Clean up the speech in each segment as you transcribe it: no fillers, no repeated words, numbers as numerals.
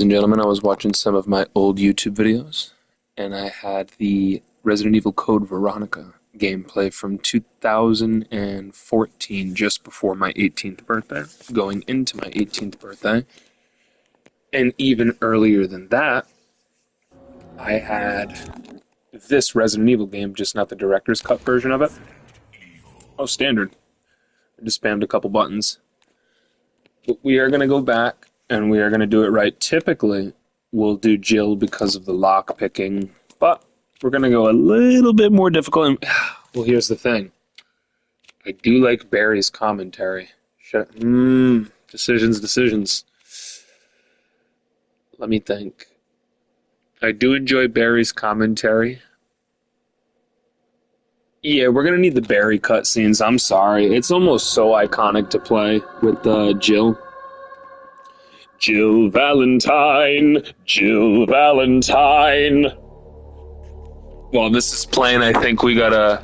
And gentlemen, I was watching some of my old YouTube videos, and I had the Resident Evil Code Veronica gameplay from 2014, just before my 18th birthday, going into my 18th birthday. And even earlier than that, I had this Resident Evil game, just not the director's cut version of it. Oh, standard. I just spammed a couple buttons. But we are going to go back, and we are going to do it right. Typically, we'll do Jill because of the lock picking, but we're going to go a little bit more difficult. And, well, here's the thing. I do like Barry's commentary. Decisions. Let me think. I do enjoy Barry's commentary. Yeah, we're going to need the Barry cutscenes. I'm sorry. It's almost so iconic to play with Jill. Jill Valentine. While this is playing, I think we gotta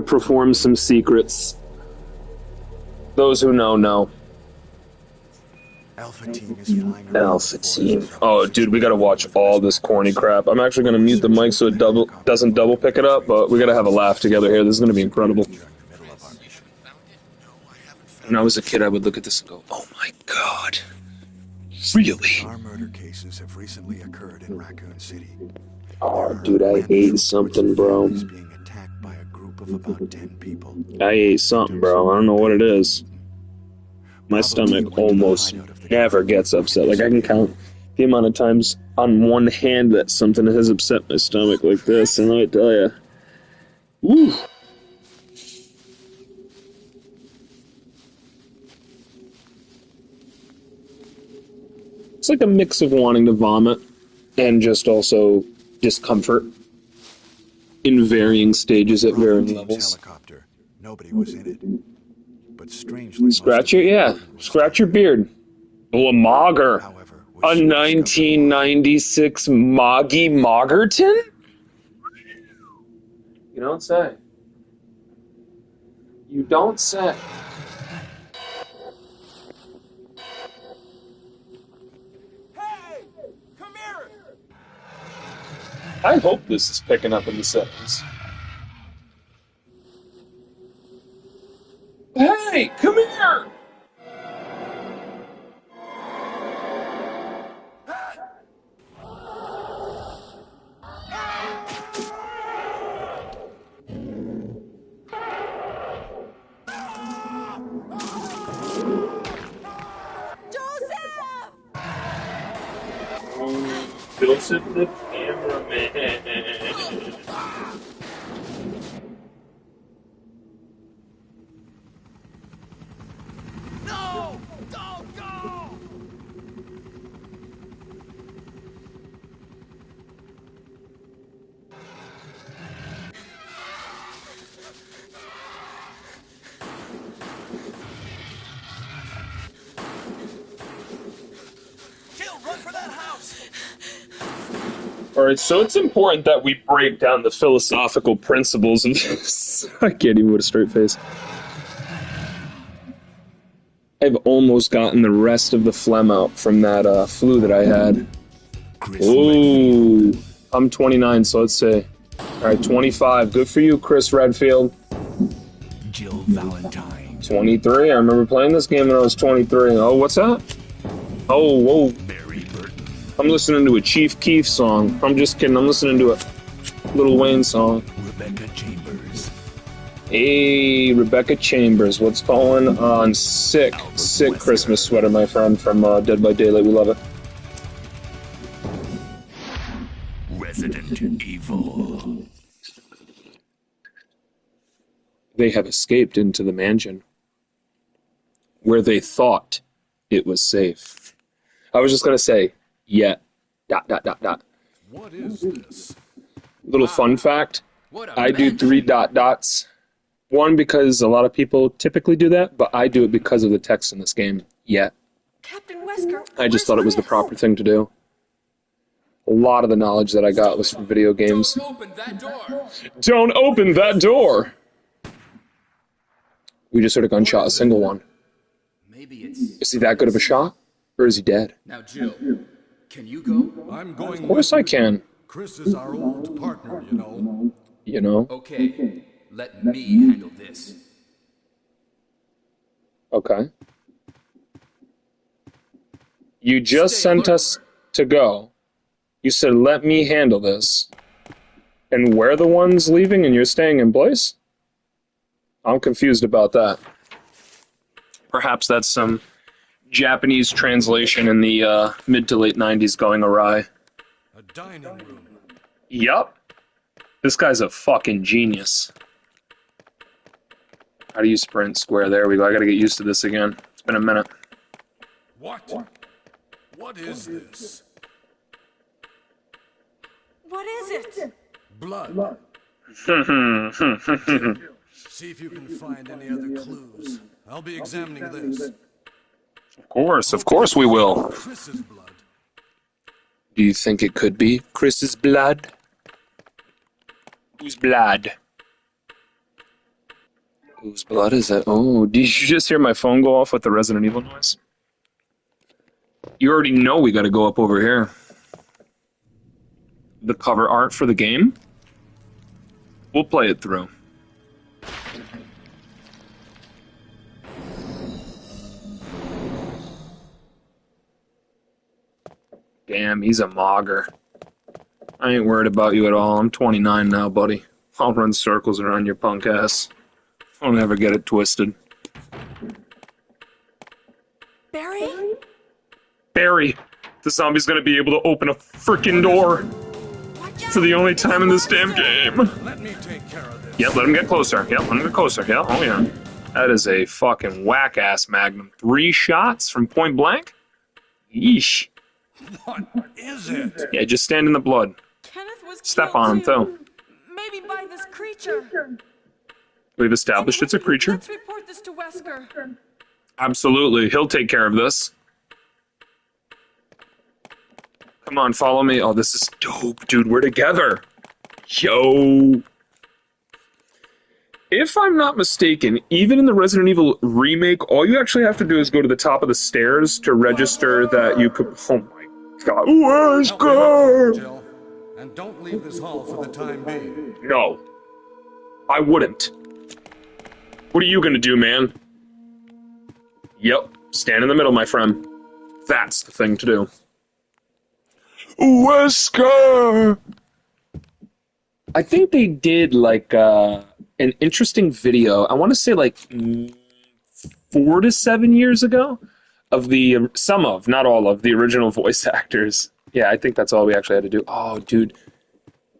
perform some secrets. Those who know. Alpha Team is flying Alpha Team. Oh, dude, we gotta watch all this corny crap. I'm actually gonna mute the mic so it doesn't double pick it up, but we gotta have a laugh together here. This is gonna be incredible. When I was a kid, I would look at this and go, "Oh my god, really?" Our murder cases have recently occurred in Raccoon City. Oh, dude, I ate something, bro. Being attacked by a group of about 10 people. I ate something, bro. I don't know what it is. My stomach almost never gets upset. Like, I can count the amount of times on one hand that something has upset my stomach like this, and let me tell you. Woo! It's like a mix of wanting to vomit and just also discomfort in varying stages at varying levels. Helicopter. Nobody was in it. But strangely, Scratch your beard. Oh, a Mogger. However, A 1996 Moggy Moggerton? You don't say. You don't say. Hey! Come here! I hope this is picking up in the settings. Hey, come here! Joseph the cameraman. No! Don't go! Jill, run for that house! Alright, so it's important that we break down the philosophical principles of this. I can't even with a straight face. I've almost gotten the rest of the phlegm out from that flu that I had. Ooh, I'm 29, so let's say. Alright, 25. Good for you, Chris Redfield. Jill Valentine. 23. I remember playing this game when I was 23. Oh, what's that? Oh, whoa. Barry Burton. I'm listening to a Chief Keef song. I'm just kidding. I'm listening to a Lil Wayne song. Rebecca Chambers. Hey, Rebecca Chambers. What's going on? Sick Christmas sweater, my friend, from Dead by Daylight. We love it. Resident Evil. They have escaped into the mansion where they thought it was safe. I was just going to say, yeah, ... What is this? Little fun fact, I do 3 ... One, because a lot of people typically do that, but I do it because of the text in this game, yeah. Captain Wesker, I just thought it was the proper thing to do. A lot of the knowledge that I got was from video games. Don't open that door! Don't open that door! We just heard a gunshot, a single one. Maybe it's... Is he that good of a shot? Or is he dead? Now, Jill, can you go? I'm going Of course I can. Chris is our old partner, you know. You know? Okay, let me handle this. Okay. You just Stay sent alert. us to go. You said, let me handle this. And we're the ones leaving and you're staying in place? I'm confused about that. Perhaps that's some Japanese translation in the mid to late 90s going awry. A dining room. Yup. This guy's a fucking genius. How do you sprint square? There we go. I gotta get used to this again. It's been a minute. What? What is this? What is it? Blood. See if you can find any other clues. I'll be examining this. Of course we will. Chris's blood. Do you think it could be Chris's blood? Whose blood? Whose blood is it? Oh, did you just hear my phone go off with the Resident Evil noise? You already know we gotta go up over here. The cover art for the game? We'll play it through. Damn, he's a mogger. I ain't worried about you at all. I'm 29 now, buddy. I'll run circles around your punk ass. Don't ever get it twisted. Barry? Barry, the zombie's gonna be able to open a freaking door Watch for the only time in this damn game. Let me take care of this. Yep, let him get closer. Yep, let him get closer. Yep, oh yeah. That is a fucking whack-ass magnum. 3 shots from point blank? Yeesh. What is it? Yeah, just stand in the blood. Kenneth was Step killed on him, too. Maybe by this creature. We've established it's a creature. Let's report this to Wesker. Absolutely, he'll take care of this. Come on, follow me. Oh, this is dope, dude. We're together. Yo. If I'm not mistaken, even in the Resident Evil remake, all you actually have to do is go to the top of the stairs to register that you could... Oh my god. Help me look for Wesker! it, Jill. And don't leave this hall for the time being. No. I wouldn't. What are you gonna do, man? Yep. Stand in the middle, my friend. That's the thing to do. Wesker! I think they did, like, an interesting video, I want to say, like, 4 to 7 years ago, of the, some of, not all of, the original voice actors. Yeah, I think that's all we actually had to do. Oh, dude.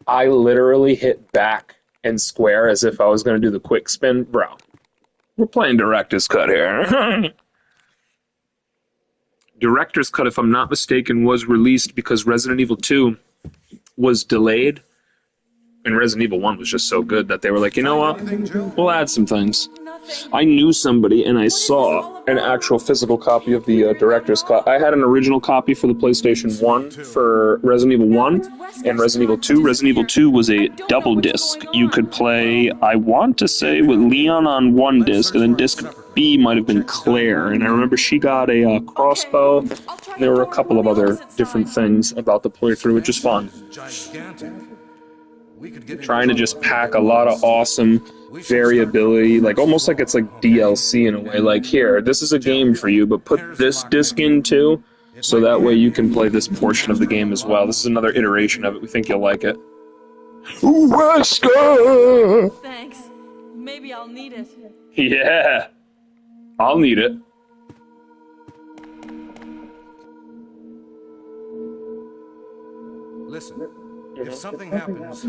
I literally hit back and square as if I was going to do the quick spin. Bro, we're playing Director's Cut here. Director's Cut, if I'm not mistaken, was released because Resident Evil 2 was delayed. And Resident Evil 1 was just so good that they were like, you know what? Anything, Jill? We'll add some things. Nothing. I knew somebody, and I saw an actual physical copy of the Director's Cut. I had an original copy for the PlayStation 1 for Resident Evil 1 and Resident Evil 2. Resident Evil 2 was a double disc. You could play, I want to say, with Leon on one disc, and then disc B might have been Claire. And I remember she got a crossbow. There were a couple of other different things about the playthrough, which is fun. Gigantic. We could get Trying to just pack a lot of awesome variability, like almost like it's like DLC in a way. Like, here, this is a game for you, but put this disc in too, so that way you can play this portion of the game as well. This is another iteration of it. We think you'll like it. Wesker! Thanks. Maybe I'll need it. Yeah, I'll need it. Listen, if something happens,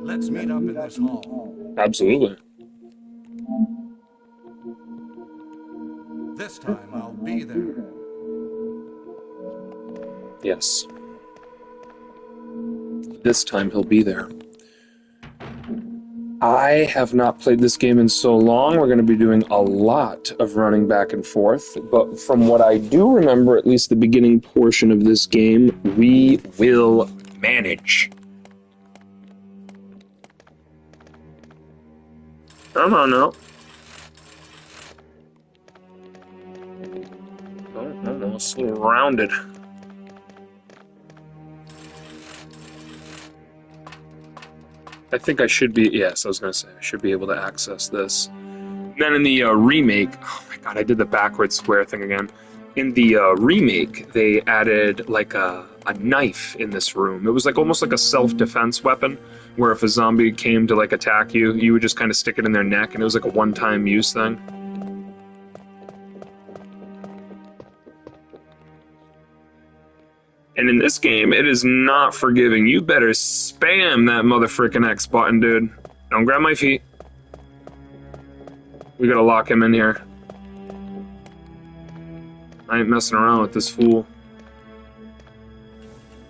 let's meet up in this hall. Absolutely. This time I'll be there. Yes. This time he'll be there. I have not played this game in so long. We're going to be doing a lot of running back and forth. But from what I do remember, at least the beginning portion of this game, we will manage. Come on now. Oh, surrounded. I think I should be, yes, I was going to say, I should be able to access this. Then in the remake, oh my god, I did the backwards square thing again. In the remake, they added like a knife in this room. It was like almost like a self-defense weapon, where if a zombie came to like attack you, you would just kind of stick it in their neck, and it was like a one-time use thing. And in this game, it is not forgiving. You better spam that motherfucking X button, dude. Don't grab my feet. We gotta lock him in here. I ain't messing around with this fool.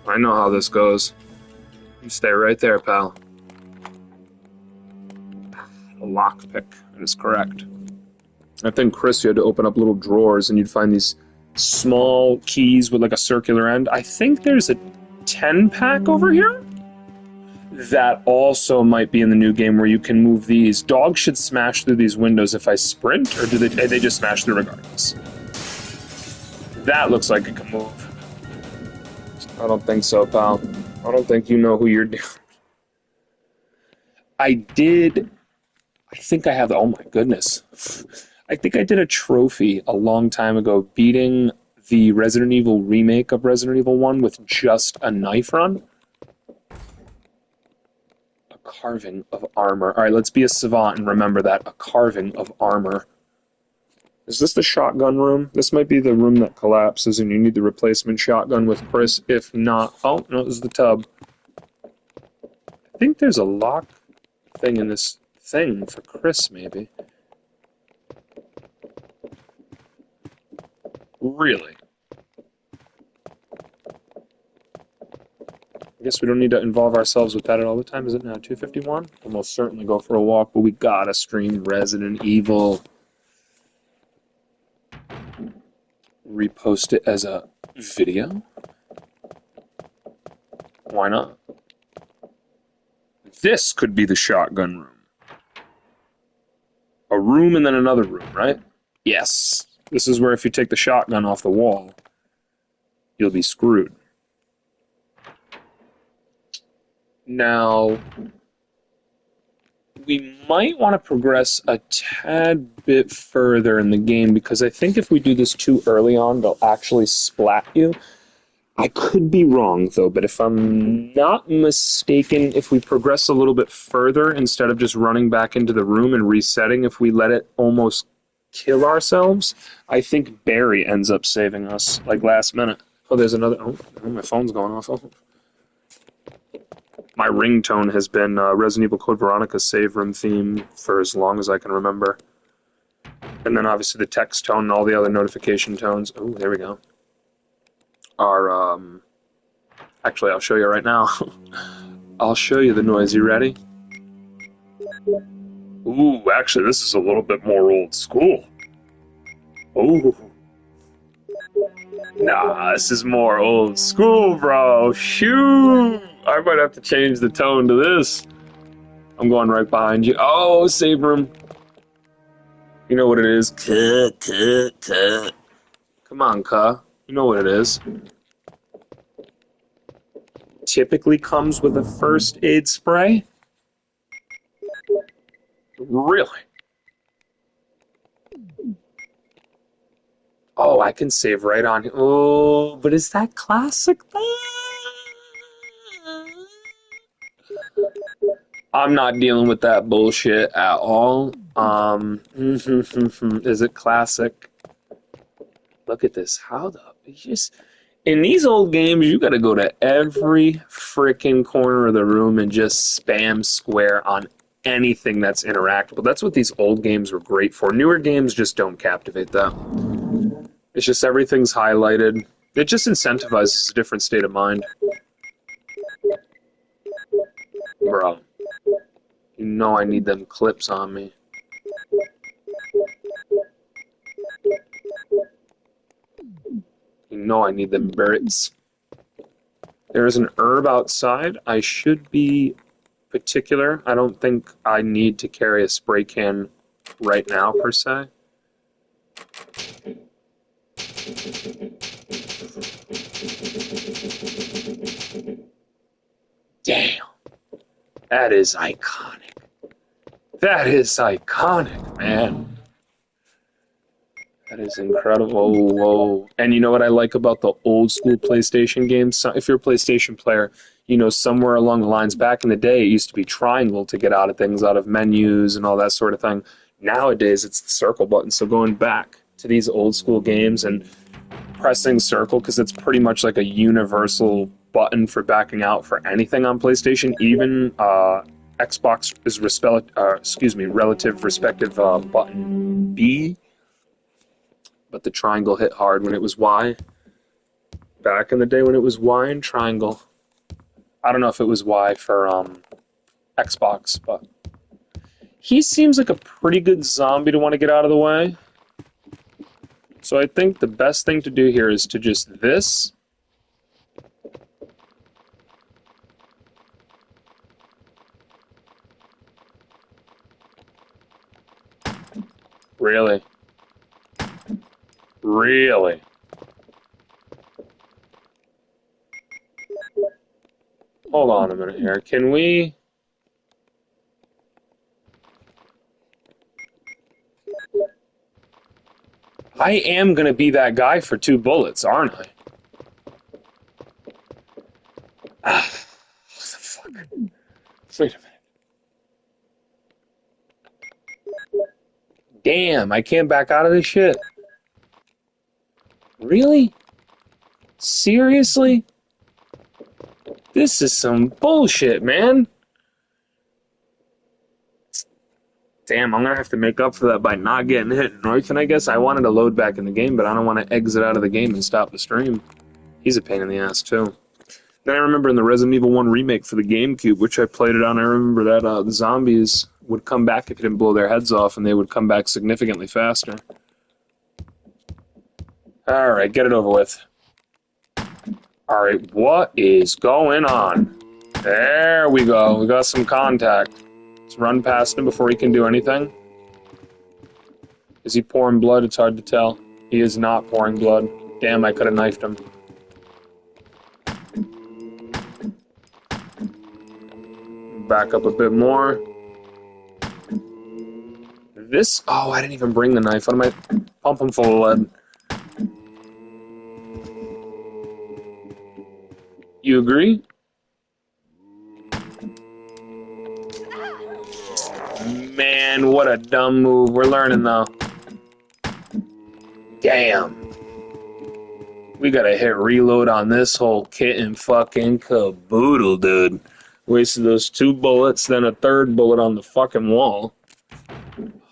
I know how this goes. You stay right there, pal. A lockpick. That is correct. I think, Chris, you had to open up little drawers and you'd find these small keys with like a circular end. I think there's a 10-pack over here that also might be in the new game where you can move these. Dogs should smash through these windows if I sprint, or do they just smash through regardless? That looks like it can move. I don't think so, pal. I don't think you know who you're doing. I think I have, oh my goodness. I think I did a trophy a long time ago beating the Resident Evil remake of Resident Evil 1 with just a knife run. A carving of armor. Alright, let's be a savant and remember that. A carving of armor. Is this the shotgun room? This might be the room that collapses and you need the replacement shotgun with Chris. If not, oh, no, this is the tub. I think there's a lock thing in this thing for Chris, maybe. Really? I guess we don't need to involve ourselves with that at all the time. Is it now 2:51? We'll most certainly go for a walk, but we gotta stream Resident Evil. Repost it as a video? Why not? This could be the shotgun room. A room and then another room, right? Yes. This is where if you take the shotgun off the wall, you'll be screwed. Now, we might want to progress a tad bit further in the game, because I think if we do this too early on, they'll actually splat you. I could be wrong, though, but if I'm not mistaken, if we progress a little bit further, instead of just running back into the room and resetting, if we let it almost kill ourselves, I think Barry ends up saving us, like, last minute. Oh, there's another... Oh, my phone's going off. Oh. My ringtone has been Resident Evil Code Veronica's save room theme for as long as I can remember. And then obviously the text tone and all the other notification tones. Oh, there we go. Are, actually, I'll show you right now. I'll show you the noise. You ready? Ooh, actually, this is a little bit more old school. Ooh. Nah, this is more old school, bro. Shoot! I might have to change the tone to this. I'm going right behind you. Oh, save room. You know what it is. Come on, cuh. You know what it is. Typically comes with a first aid spray. Really? Oh, I can save right on here. Oh, but is that classic? I'm not dealing with that bullshit at all. Is it classic? Look at this. How the... Just, in these old games, you gotta go to every freaking corner of the room and just spam square on anything that's interactable. That's what these old games were great for. Newer games just don't captivate that. It's just everything's highlighted. It just incentivizes a different state of mind. Bro. You know I need them clips on me. You know I need them birds. There is an herb outside. I should be particular. I don't think I need to carry a spray can right now, per se. That is iconic. That is iconic, man. That is incredible. Whoa. And you know what I like about the old school PlayStation games? So if you're a PlayStation player, you know, somewhere along the lines, back in the day, it used to be triangle to get out of things, out of menus and all that sort of thing. Nowadays, it's the circle button. So going back to these old school games and pressing circle, because it's pretty much like a universal button for backing out for anything on PlayStation, even Xbox is relative respective button B, but the triangle hit hard when it was Y. Back in the day when it was Y and triangle. I don't know if it was Y for Xbox, but he seems like a pretty good zombie to want to get out of the way. So I think the best thing to do here is to just this. Really? Really? Hold on a minute here. Can we... I am going to be that guy for 2 bullets, aren't I? Ah, what the fuck? Wait a minute. Damn, I can't back out of this shit. Really? Seriously? This is some bullshit, man. Damn, I'm gonna have to make up for that by not getting hit. North, and I guess I wanted to load back in the game, but I don't want to exit out of the game and stop the stream. He's a pain in the ass, too. Then I remember in the Resident Evil 1 remake for the GameCube, which I played it on, I remember that the zombies would come back if you didn't blow their heads off, and they would come back significantly faster. Alright, get it over with. Alright, what is going on? There we go. We got some contact. Let's run past him before he can do anything. Is he pouring blood? It's hard to tell. He is not pouring blood. Damn, I could have knifed him. Back up a bit more. This... Oh, I didn't even bring the knife. What am I... Pump him full of lead. You agree? Man, what a dumb move. We're learning, though. Damn. We gotta hit reload on this whole kit and fucking caboodle, dude. Wasted those 2 bullets, then a 3rd bullet on the fucking wall.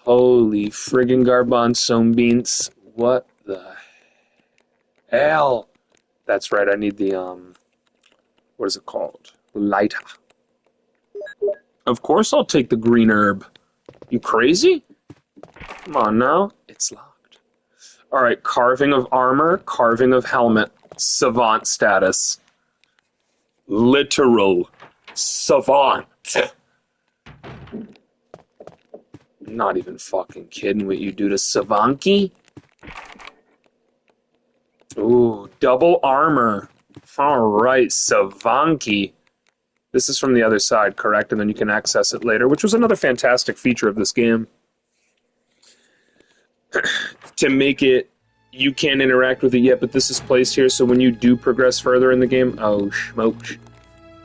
Holy friggin' garbanzo beans. What the hell? That's right, I need the, what is it called? Lighter. Of course I'll take the green herb. You crazy? Come on now. It's locked. Alright, carving of armor, carving of helmet. Savant status. Literal savant. Not even fucking kidding what you do to Savanki. Ooh, double armor. Alright, Savanki. This is from the other side, correct? And then you can access it later, which was another fantastic feature of this game. To make it, you can't interact with it yet, but this is placed here, so when you do progress further in the game, oh, smokes,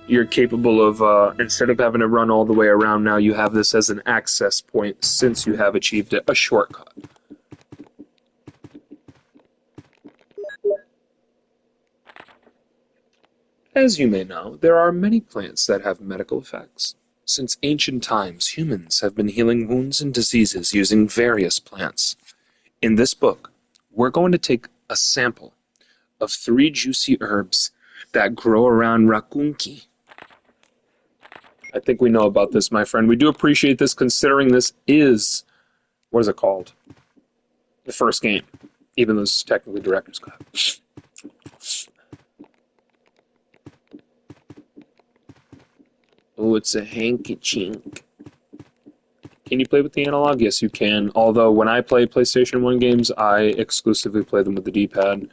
you're capable of, instead of having to run all the way around, now you have this as an access point, since you have achieved it, a shortcut. As you may know, there are many plants that have medical effects. Since ancient times, humans have been healing wounds and diseases using various plants. In this book, we're going to take a sample of 3 juicy herbs that grow around Rakunki. I think we know about this, my friend. We do appreciate this, considering this is, what is it called? The first game, even though it's technically Director's Cut. Oh, it's a hanky-chink. Can you play with the analog? Yes, you can. Although, when I play PlayStation 1 games, I exclusively play them with the D-pad.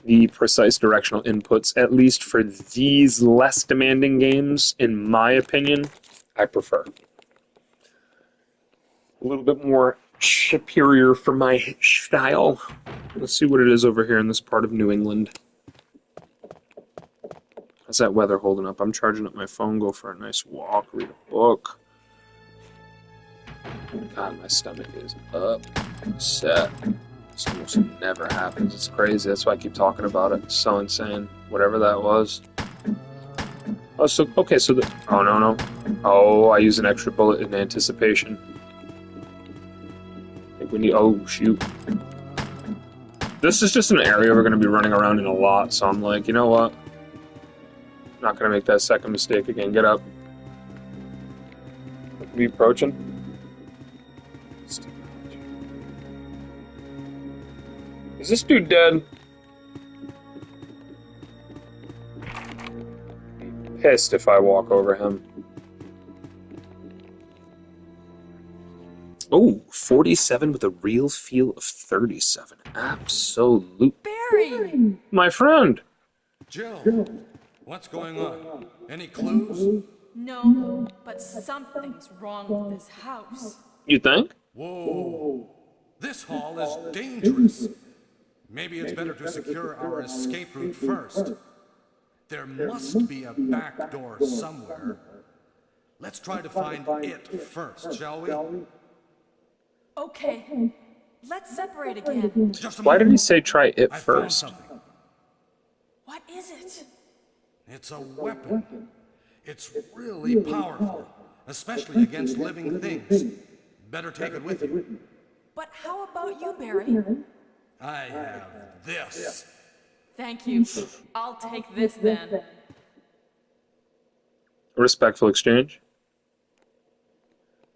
The precise directional inputs, at least for these less demanding games, in my opinion, I prefer. A little bit more superior for my style. Let's see what it is over here in this part of New England. How's that weather holding up? I'm charging up my phone, go for a nice walk, read a book. God, my stomach is upset. This almost never happens. It's crazy. That's why I keep talking about it. It's so insane. Whatever that was. Oh, so, okay, so the... Oh, no. Oh, I use an extra bullet in anticipation. I think we need... Oh, shoot. This is just an area we're going to be running around in a lot, so I'm like, you know what? I'm not going to make that second mistake again. Get up. Are we approaching? Is this dude dead? I'm pissed if I walk over him. Oh, 47 with a real feel of 37. Absolute. Barry! My friend! Jill, what's going on? Any clues? No, but something's wrong with this house. You think? Whoa. This hall is dangerous. Maybe it's better to secure our escape route first. There must be a back door somewhere. Let's try to find it first, shall we? Okay, let's separate again. Just a Why did he moment. say try it I found first? something. What is it? It's a weapon. It's really powerful, especially against living things. Better take it with you. But how about you, Barry? I have this. Thank you. I'll take this then. A respectful exchange?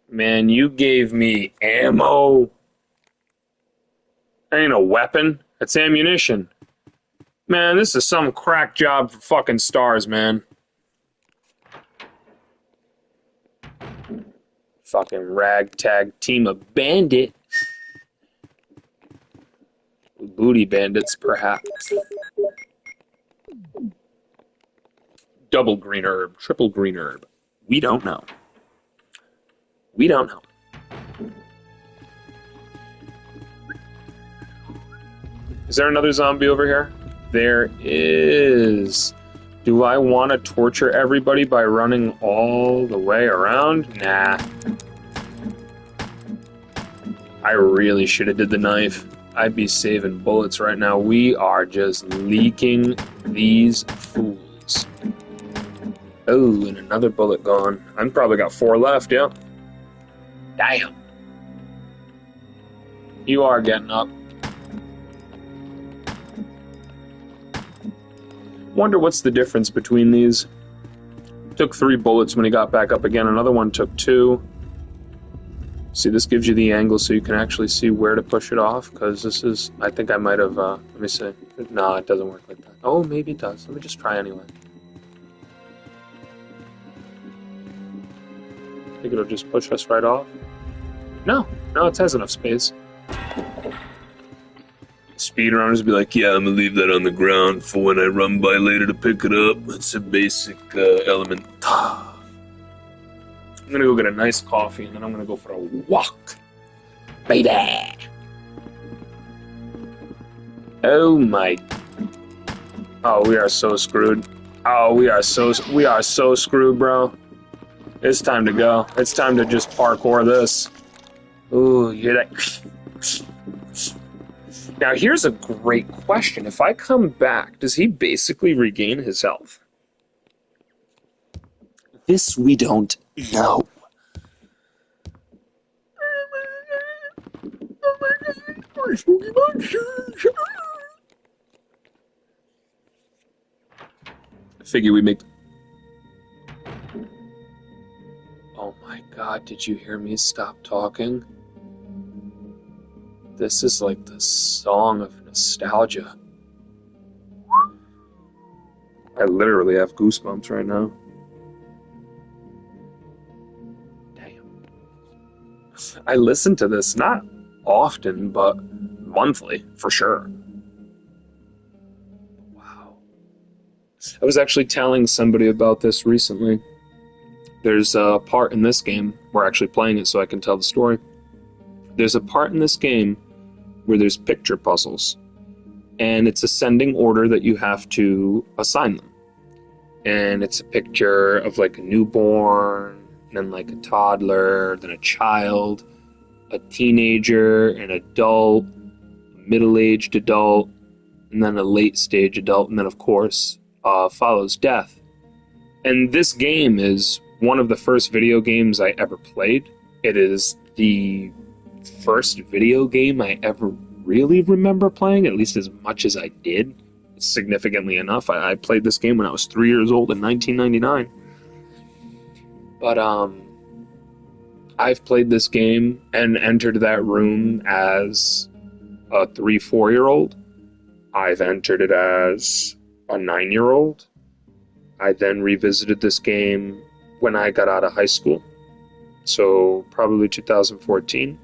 Man, you gave me ammo. That ain't a weapon. That's ammunition. Man, this is some crack job for fucking stars, man. Fucking ragtag team of bandits. Booty bandits, perhaps. Double green herb, triple green herb. We don't know. We don't know. Is there another zombie over here? There is. Do I want to torture everybody by running all the way around? Nah. I really should have did the knife. I'd be saving bullets right now. We are just leaking these fools. Oh, and another bullet gone. I've probably got 4 left, yeah. Damn. You are getting up. Wonder what's the difference between these. Took 3 bullets when he got back up again. Another one took 2. See, this gives you the angle so you can actually see where to push it off, because this is... I think I might have... let me see. No, it doesn't work like that. Oh, maybe it does. Let me just try anyway. Think it'll just push us right off? No, it has enough space. Speedrunners be like, yeah, I'm gonna leave that on the ground for when I run by later to pick it up. It's a basic element. I'm gonna go get a nice coffee and then I'm gonna go for a walk. Baby! Oh my... Oh, we are so screwed. Oh, we are so screwed, bro. It's time to go. It's time to just parkour this. Ooh, you hear that? Now, here's a great question. If I come back, does he basically regain his health? This we don't know. I figure we make... Oh my god, did you hear me stop talking? This is like the song of nostalgia. I literally have goosebumps right now. Damn. I listen to this not often, but monthly, for sure. Wow. I was actually telling somebody about this recently. There's a part in this game, we're actually playing it so I can tell the story. There's a part in this game where there's picture puzzles, and it's ascending order that you have to assign them. And it's a picture of like a newborn, then like a toddler, then a child, a teenager, an adult, a middle-aged adult, and then a late-stage adult, and then of course follows death. And this game is one of the first video games I ever played. It is the first video game I ever really remember playing, at least as much as I did. Significantly enough. I played this game when I was 3 years old in 1999. But I've played this game and entered that room as a 3-4-year-old. I've entered it as a 9-year-old. I then revisited this game when I got out of high school, so probably 2014.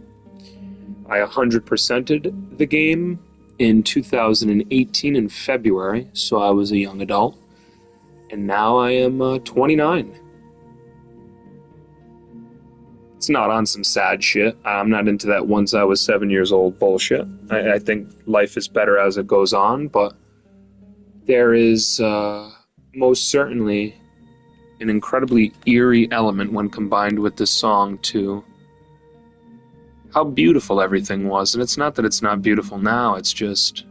I 100%ed the game in 2018 in February, so I was a young adult, and now I am 29. It's not on some sad shit. I'm not into that once I was 7 years old bullshit. I think life is better as it goes on, but there is most certainly an incredibly eerie element when combined with this song to how beautiful everything was. And it's not that it's not beautiful now, it's just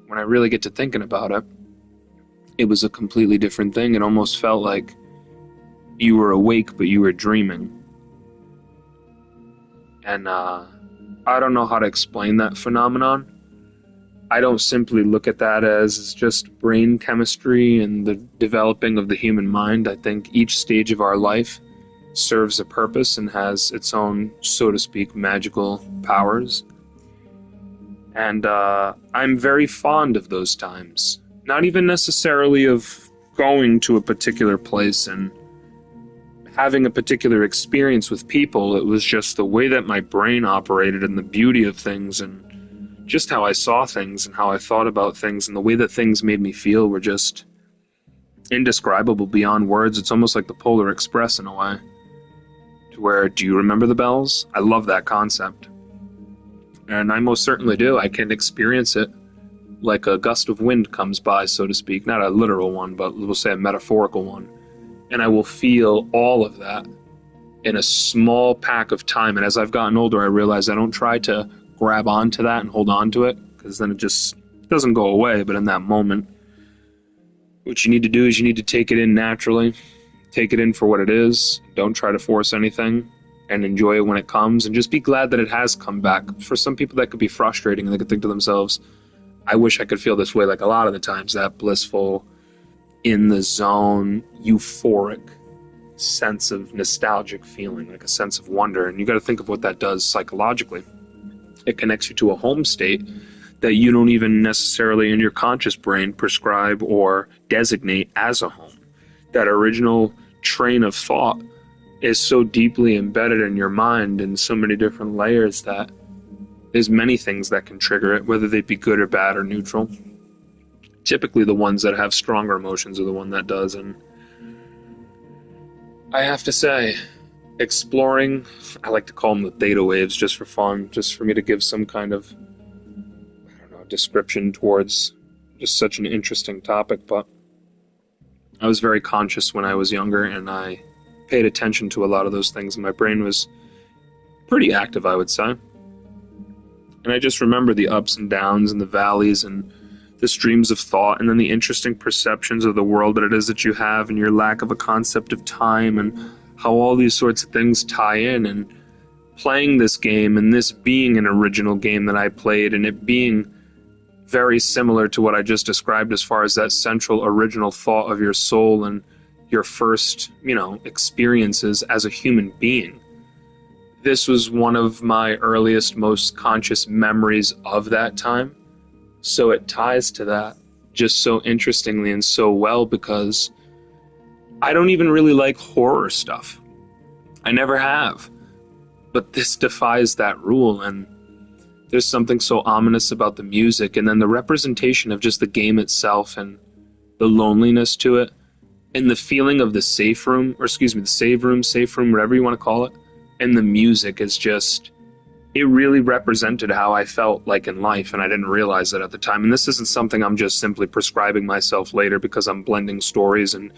when I really get to thinking about it, it was a completely different thing. It almost felt like you were awake but you were dreaming. And I don't know how to explain that phenomenon. I don't simply look at that as just brain chemistry and the developing of the human mind. I think each stage of our life serves a purpose and has its own, so to speak, magical powers. And I'm very fond of those times. Not even necessarily of going to a particular place and having a particular experience with people. It was just the way that my brain operated and the beauty of things and just how I saw things and how I thought about things and the way that things made me feel were just indescribable beyond words. It's almost like the Polar Express in a way. To where, do you remember the bells? I love that concept. And I most certainly do. I can experience it like a gust of wind comes by, so to speak. Not a literal one, but we'll say a metaphorical one. And I will feel all of that in a small pack of time. And as I've gotten older, I realize I don't try to grab onto that and hold on to it, because then it just doesn't go away. But in that moment, what you need to do is you need to take it in naturally, take it in for what it is, don't try to force anything, and enjoy it when it comes, and just be glad that it has come back. For some people that could be frustrating, and they could think to themselves, I wish I could feel this way like a lot of the times, that blissful, in the zone, euphoric sense of nostalgic feeling, like a sense of wonder. And you got to think of what that does psychologically. It connects you to a home state that you don't even necessarily in your conscious brain prescribe or designate as a home. That original train of thought is so deeply embedded in your mind in so many different layers that there's many things that can trigger it, whether they be good or bad or neutral. Typically the ones that have stronger emotions are the one that does. And I have to say, exploring, I like to call them the theta waves just for fun, just for me to give some kind of, I don't know, description towards just such an interesting topic. But I was very conscious when I was younger, and I paid attention to a lot of those things, and my brain was pretty active, I would say. And I just remember the ups and downs and the valleys and the streams of thought, and then the interesting perceptions of the world that it is that you have, and your lack of a concept of time, and how all these sorts of things tie in. And playing this game, and this being an original game that I played, and it being very similar to what I just described as far as that central original thought of your soul and your first, experiences as a human being. This was one of my earliest, most conscious memories of that time. So it ties to that just so interestingly and so well, because I don't even really like horror stuff. I never have. But this defies that rule, and there's something so ominous about the music, and then the representation of just the game itself and the loneliness to it And the feeling of the safe room, or excuse me, the safe room, whatever you want to call it, and the music is just, it really represented how I felt like in life, and I didn't realize it at the time. And this isn't something I'm just simply prescribing myself later because I'm blending stories and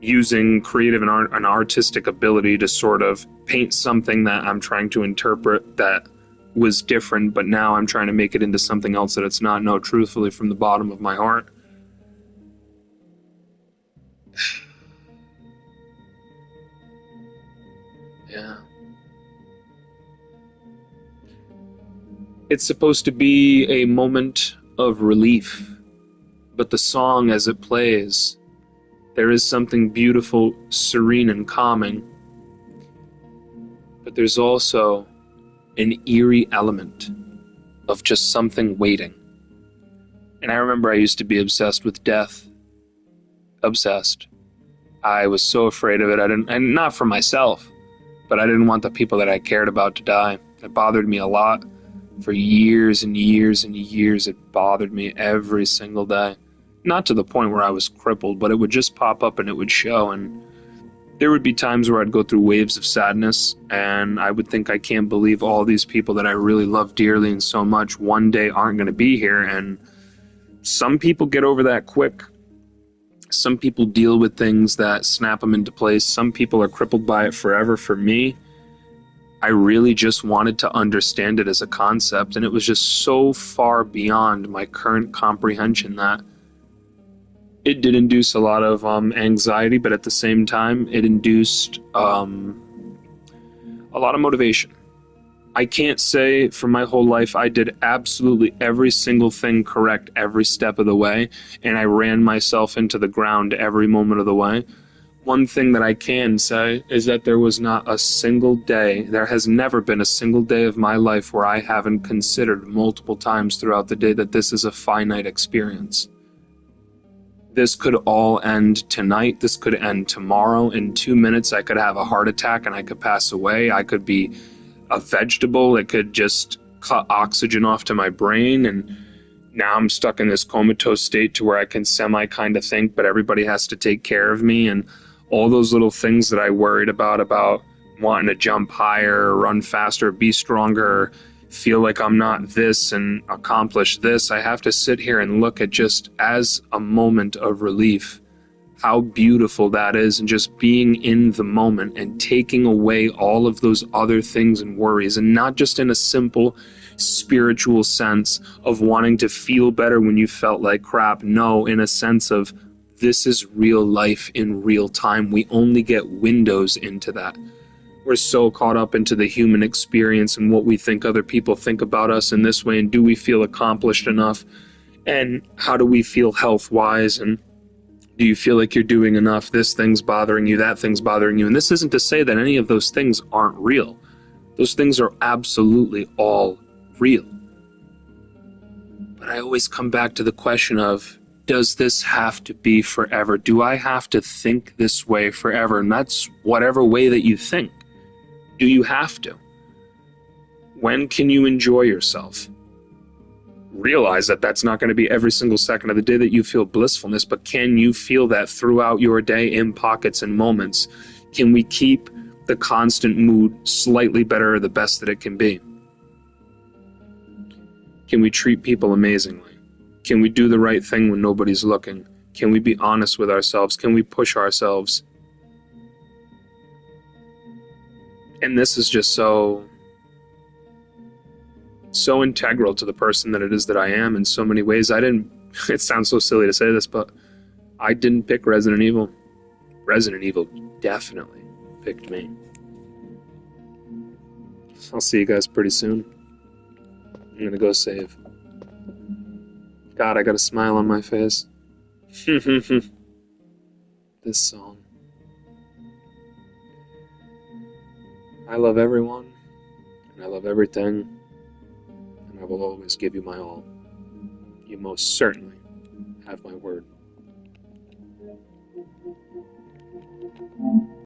using creative and artistic ability to sort of paint something that I'm trying to interpret that was different, but now I'm trying to make it into something else that it's not. No, truthfully, from the bottom of my heart, yeah. It's supposed to be a moment of relief, but the song as it plays, there is something beautiful, serene, and calming. But there's also an eerie element of just something waiting. And I remember I used to be obsessed with death. Obsessed. I was so afraid of it. And not for myself, but I didn't want the people that I cared about to die. It bothered me a lot. For years and years and years, it bothered me every single day. Not to the point where I was crippled, but it would just pop up and it would show. And there would be times where I'd go through waves of sadness, and I would think, I can't believe all these people that I really love dearly and so much one day aren't going to be here. And some people get over that quick. Some people deal with things that snap them into place. Some people are crippled by it forever. For me, I really just wanted to understand it as a concept, and it was just so far beyond my current comprehension that it did induce a lot of anxiety, but at the same time, it induced a lot of motivation. I can't say for my whole life I did absolutely every single thing correct every step of the way, and I ran myself into the ground every moment of the way. One thing that I can say is that there was not a single day, there has never been a single day of my life where I haven't considered multiple times throughout the day that this is a finite experience. This could all end tonight. This could end tomorrow. In 2 minutes, I could have a heart attack and I could pass away. I could be a vegetable that could just cut oxygen off to my brain, and now I'm stuck in this comatose state to where I can semi kind of think, but everybody has to take care of me. And all those little things that I worried about wanting to jump higher, run faster, be stronger, feel like I'm not this and accomplish this, I have to sit here and look at just as a moment of relief, how beautiful that is, and just being in the moment and taking away all of those other things and worries, and not just in a simple spiritual sense of wanting to feel better when you felt like crap. No, in a sense of, this is real life in real time. We only get windows into that. We're so caught up into the human experience and what we think other people think about us in this way, and do we feel accomplished enough, and how do we feel health-wise, and do you feel like you're doing enough? This thing's bothering you, that thing's bothering you. And this isn't to say that any of those things aren't real. Those things are absolutely all real. But I always come back to the question of, does this have to be forever? Do I have to think this way forever? And that's whatever way that you think. Do you have to? When can you enjoy yourself? Realize that that's not going to be every single second of the day that you feel blissfulness, but can you feel that throughout your day in pockets and moments? Can we keep the constant mood slightly better or the best that it can be? Can we treat people amazingly? Can we do the right thing when nobody's looking? Can we be honest with ourselves? Can we push ourselves? And this is just so integral to the person that it is that I am in so many ways. It sounds so silly to say this, but I didn't pick Resident Evil. Resident Evil definitely picked me. I'll see you guys pretty soon. I'm gonna go save. God, I got a smile on my face. This song. I love everyone, and I love everything, and I will always give you my all. You most certainly have my word.